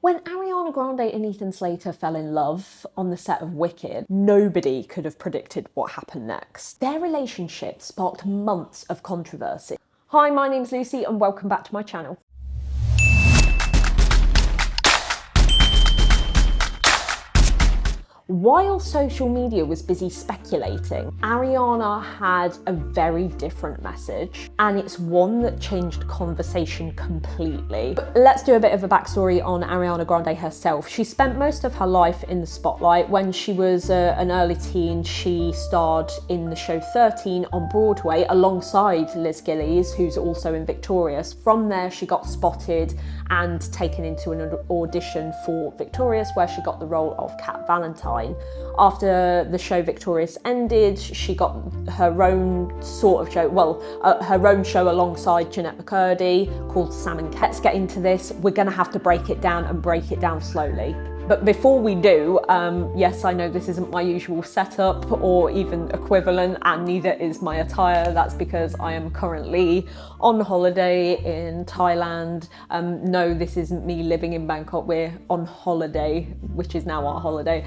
When Ariana Grande and Ethan Slater fell in love on the set of Wicked, nobody could have predicted what happened next. Their relationship sparked months of controversy. Hi, my name's Lucy and welcome back to my channel. While social media was busy speculating, Ariana had a very different message, and it's one that changed conversation completely. But let's do a bit of a backstory on Ariana Grande herself. She spent most of her life in the spotlight. When she was an early teen, she starred in the show 13 on Broadway alongside Liz Gillies, who's also in Victorious. From there, she got spotted and taken into an audition for Victorious, where she got the role of Cat Valentine. After the show Victorious ended, she got her own sort of show, her own show alongside Jeanette McCurdy called Sam and Cat. Let's get into this. We're gonna have to break it down and break it down slowly. But before we do, yes, I know this isn't my usual setup or even equivalent, and neither is my attire. That's because I am currently on holiday in Thailand. No, this isn't me living in Bangkok. We're on holiday, which is now our holiday,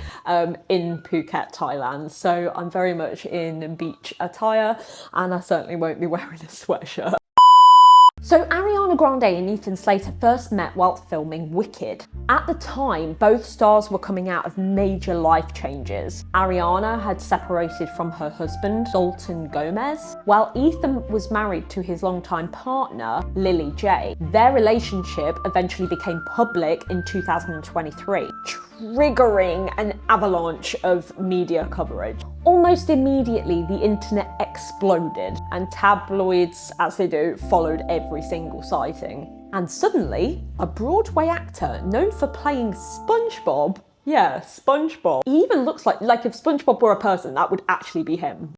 in Phuket, Thailand. So I'm very much in beach attire, and I certainly won't be wearing a sweatshirt. So Ariana Grande and Ethan Slater first met while filming Wicked. At the time, both stars were coming out of major life changes. Ariana had separated from her husband, Dalton Gomez, while Ethan was married to his longtime partner, Lily J. Their relationship eventually became public in 2023, triggering an avalanche of media coverage. Almost immediately, the internet exploded, and tabloids, as they do, followed every single sighting. And suddenly, a Broadway actor known for playing SpongeBob, yeah, SpongeBob, he even looks like if SpongeBob were a person, that would actually be him,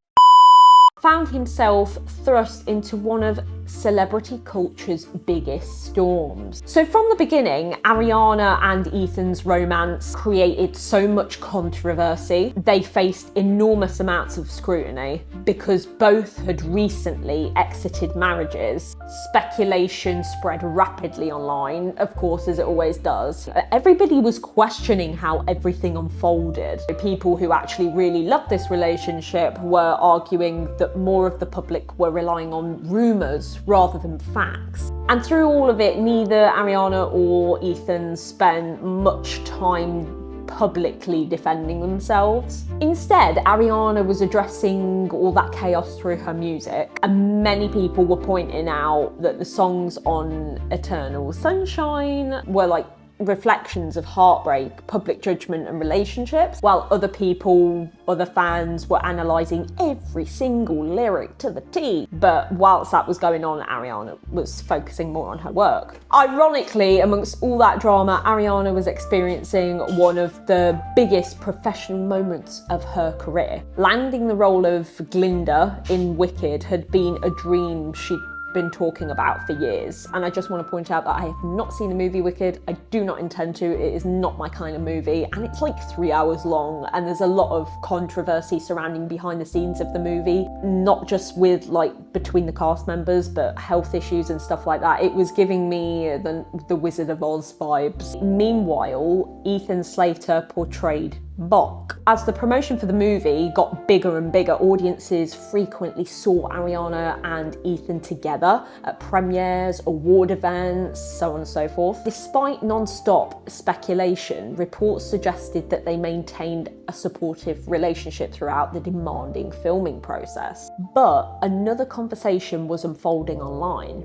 found himself thrust into one of celebrity culture's biggest storms. So from the beginning, Ariana and Ethan's romance created so much controversy. They faced enormous amounts of scrutiny because both had recently exited marriages. Speculation spread rapidly online, of course, as it always does. Everybody was questioning how everything unfolded. People who actually really loved this relationship were arguing that more of the public were relying on rumours rather than facts. And through all of it, neither Ariana or Ethan spent much time publicly defending themselves. Instead, Ariana was addressing all that chaos through her music, and many people were pointing out that the songs on Eternal Sunshine were like reflections of heartbreak, public judgment and relationships, while other fans were analysing every single lyric to the T. But whilst that was going on, Ariana was focusing more on her work. Ironically, amongst all that drama, Ariana was experiencing one of the biggest professional moments of her career. Landing the role of Glinda in Wicked had been a dream she'd been talking about for years, and I just want to point out that I have not seen the movie Wicked. I do not intend to. It is not my kind of movie, and it's like 3 hours long, and there's a lot of controversy surrounding behind the scenes of the movie, not just with between the cast members, but health issues and stuff like that. It was giving me the Wizard of Oz vibes. Meanwhile, Ethan Slater portrayed Bok. As the promotion for the movie got bigger and bigger, audiences frequently saw Ariana and Ethan together at premieres, award events, so on and so forth. Despite non-stop speculation, reports suggested that they maintained a supportive relationship throughout the demanding filming process. But another conversation was unfolding online.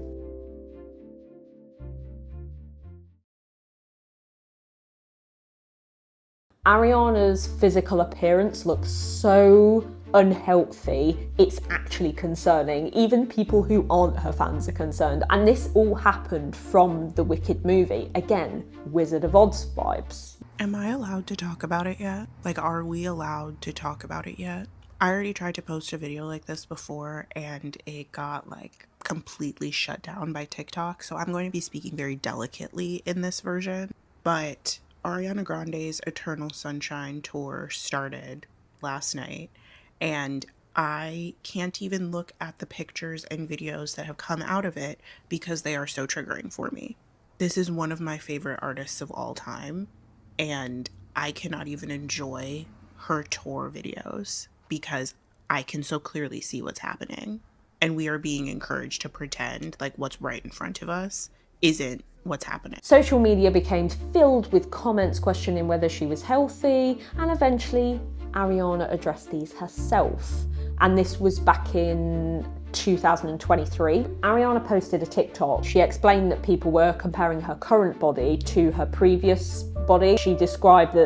Ariana's physical appearance looks so unhealthy, it's actually concerning. Even people who aren't her fans are concerned. And this all happened from the Wicked movie. Again, Wizard of Oz vibes. Am I allowed to talk about it yet? Are we allowed to talk about it yet? I already tried to post a video like this before and it got completely shut down by TikTok. So I'm going to be speaking very delicately in this version. But Ariana Grande's Eternal Sunshine tour started last night, and I can't even look at the pictures and videos that have come out of it because they are so triggering for me. This is one of my favorite artists of all time, and I cannot even enjoy her tour videos because I can so clearly see what's happening. And we are being encouraged to pretend like what's right in front of us isn't what's happening. Social media became filled with comments questioning whether she was healthy, and eventually Ariana addressed these herself. And this was back in 2023. Ariana posted a TikTok. She explained that people were comparing her current body to her previous body. She described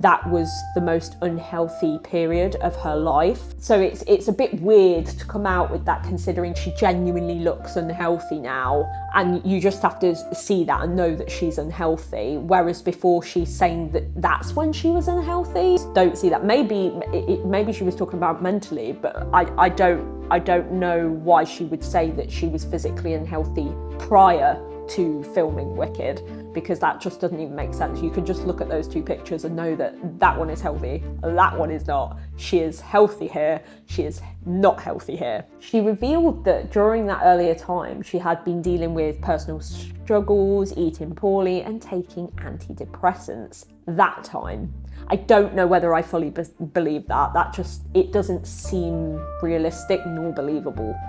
that was the most unhealthy period of her life. So it's a bit weird to come out with that, considering she genuinely looks unhealthy now, and you just have to see that and know that she's unhealthy, whereas before she's saying that that's when she was unhealthy. Don't see that. Maybe she was talking about mentally, but I don't know why she would say that she was physically unhealthy prior to filming Wicked, because that just doesn't even make sense. You can just look at those two pictures and know that that one is healthy, that one is not. She is healthy here, she is not healthy here. She revealed that during that earlier time, she had been dealing with personal struggles, eating poorly, and taking antidepressants that time. I don't know whether I fully believe that. It doesn't seem realistic nor believable.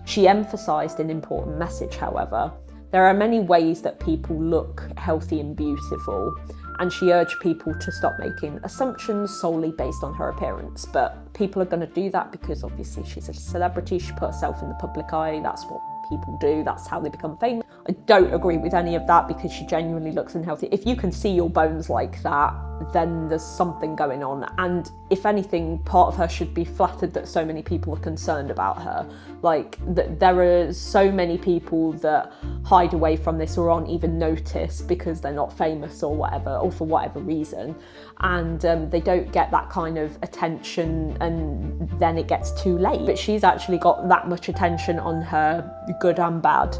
She emphasised an important message, however. There are many ways that people look healthy and beautiful, and she urged people to stop making assumptions solely based on her appearance. But people are going to do that because obviously she's a celebrity, she put herself in the public eye, that's what people do, that's how they become famous. I don't agree with any of that because she genuinely looks unhealthy. If you can see your bones like that, then there's something going on. And if anything, part of her should be flattered that so many people are concerned about her. Like, there are so many people that hide away from this or aren't even noticed because they're not famous or whatever, or for whatever reason. And they don't get that kind of attention, and then it gets too late. But she's actually got that much attention on her, good and bad.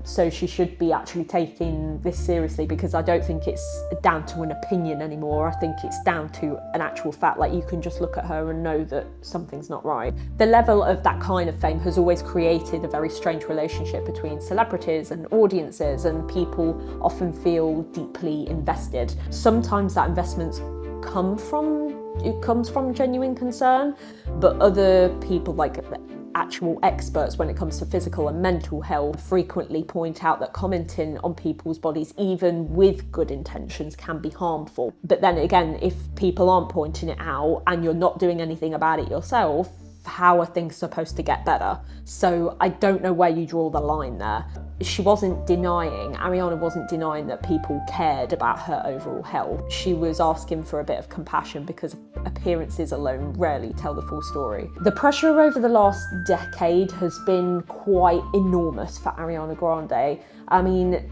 So she should be actually taking this seriously, because I don't think it's down to an opinion anymore. I think it's down to an actual fact. Like, you can just look at her and know that something's not right. The level of that kind of fame has always created a very strange relationship between celebrities and audiences, and people often feel deeply invested. Sometimes that investment comes from genuine concern, but other people, like actual experts when it comes to physical and mental health, frequently point out that commenting on people's bodies, even with good intentions, can be harmful. But then again, if people aren't pointing it out and you're not doing anything about it yourself, how are things supposed to get better? So I don't know where you draw the line there. Ariana wasn't denying that people cared about her overall health. She was asking for a bit of compassion, because appearances alone rarely tell the full story. The pressure over the last decade has been quite enormous for Ariana Grande. I mean,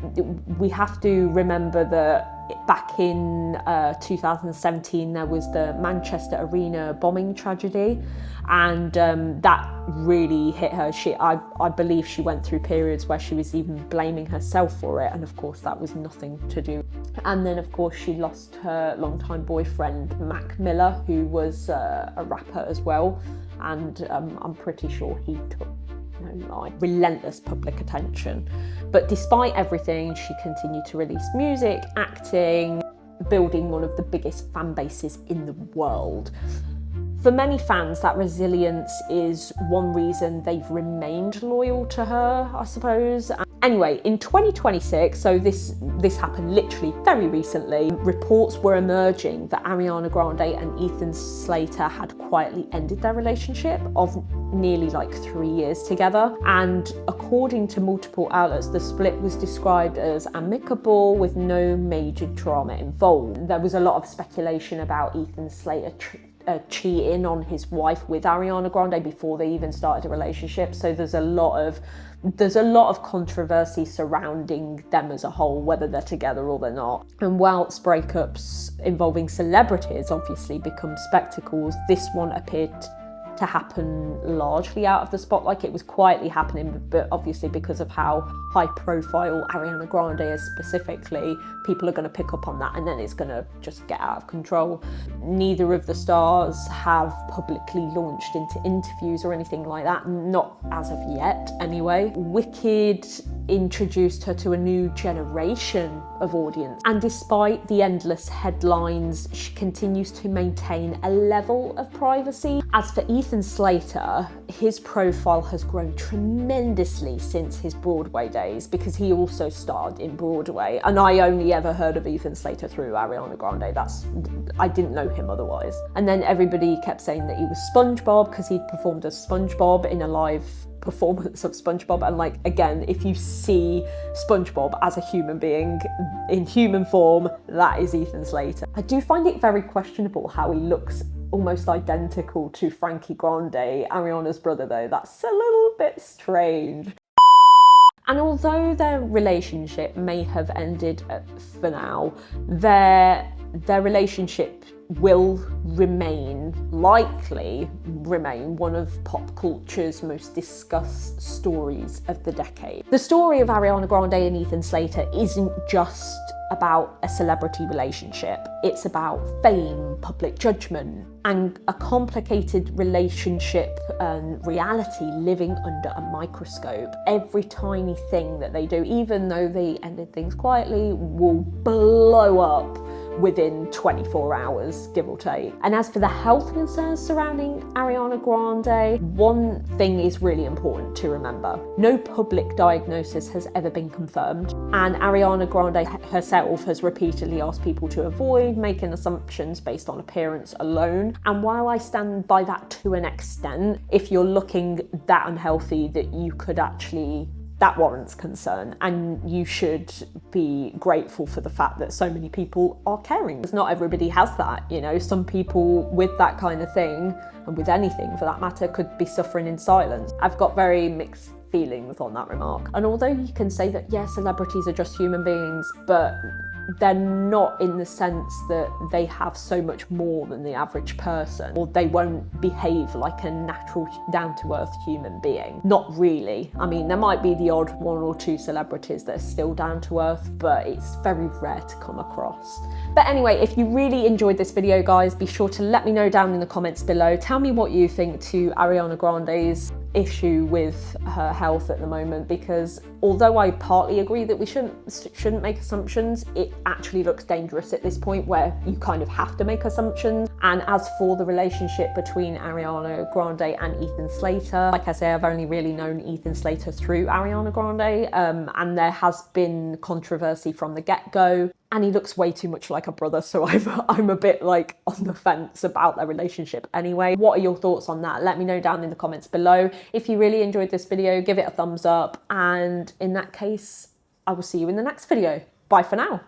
we have to remember that back in 2017 there was the Manchester Arena bombing tragedy, and that really hit her. I believe she went through periods where she was even blaming herself for it, and of course that was nothing to do. And then of course she lost her longtime boyfriend Mac Miller, who was a rapper as well, and I'm pretty sure he took relentless public attention. But despite everything, she continued to release music, acting, building one of the biggest fan bases in the world. For many fans, that resilience is one reason they've remained loyal to her, I suppose. Anyway, in 2026, so this happened literally very recently, reports were emerging that Ariana Grande and Ethan Slater had quietly ended their relationship of nearly 3 years together. And according to multiple outlets, the split was described as amicable with no major drama involved. There was a lot of speculation about Ethan Slater cheating on his wife with Ariana Grande before they even started a relationship. So there's a lot of controversy surrounding them as a whole, whether they're together or they're not. And whilst breakups involving celebrities obviously become spectacles, this one appeared to happen largely out of the spotlight. It was quietly happening, but obviously because of how high profile Ariana Grande is specifically, people are going to pick up on that, and then it's going to just get out of control. Neither of the stars have publicly launched into interviews or anything like that, not as of yet anyway. Wicked introduced her to a new generation of audience. And despite the endless headlines, she continues to maintain a level of privacy. As for Ethan Slater, his profile has grown tremendously since his Broadway days because he also starred in Broadway. And I only ever heard of Ethan Slater through Ariana Grande. I didn't know him otherwise. And then everybody kept saying that he was SpongeBob because he performed as SpongeBob in a live performance of SpongeBob. And like, again, if you see SpongeBob as a human being in human form, that is Ethan Slater. I do find it very questionable how he looks almost identical to Frankie Grande, Ariana's brother though. That's a little bit strange. And although their relationship may have ended for now, their relationship will likely remain one of pop culture's most discussed stories of the decade. The story of Ariana Grande and Ethan Slater isn't just about a celebrity relationship. It's about fame, public judgment, and a complicated relationship and reality living under a microscope. Every tiny thing that they do, even though they ended things quietly, will blow up within 24 hours, give or take. And as for the health concerns surrounding Ariana Grande, one thing is really important to remember. No public diagnosis has ever been confirmed, and Ariana Grande herself has repeatedly asked people to avoid making assumptions based on appearance alone. And while I stand by that to an extent, if you're looking that unhealthy, that warrants concern, and you should be grateful for the fact that so many people are caring. Because not everybody has that, you know. Some people with that kind of thing, and with anything for that matter, could be suffering in silence. I've got very mixed feelings on that remark. And although you can say that, yeah, celebrities are just human beings, but they're not in the sense that they have so much more than the average person, or they won't behave like a natural, down-to-earth human being. Not really. I mean, there might be the odd one or two celebrities that are still down-to-earth, but it's very rare to come across. But anyway, if you really enjoyed this video, guys, be sure to let me know down in the comments below. Tell me what you think to Ariana Grande's issue with her health at the moment, because although I partly agree that we shouldn't make assumptions, it actually looks dangerous at this point where you kind of have to make assumptions. And as for the relationship between Ariana Grande and Ethan Slater, like I say, I've only really known Ethan Slater through Ariana Grande, and there has been controversy from the get-go. And he looks way too much like a brother, so I'm a bit like on the fence about their relationship anyway. What are your thoughts on that? Let me know down in the comments below. If you really enjoyed this video, give it a thumbs up, and in that case, I will see you in the next video. Bye for now.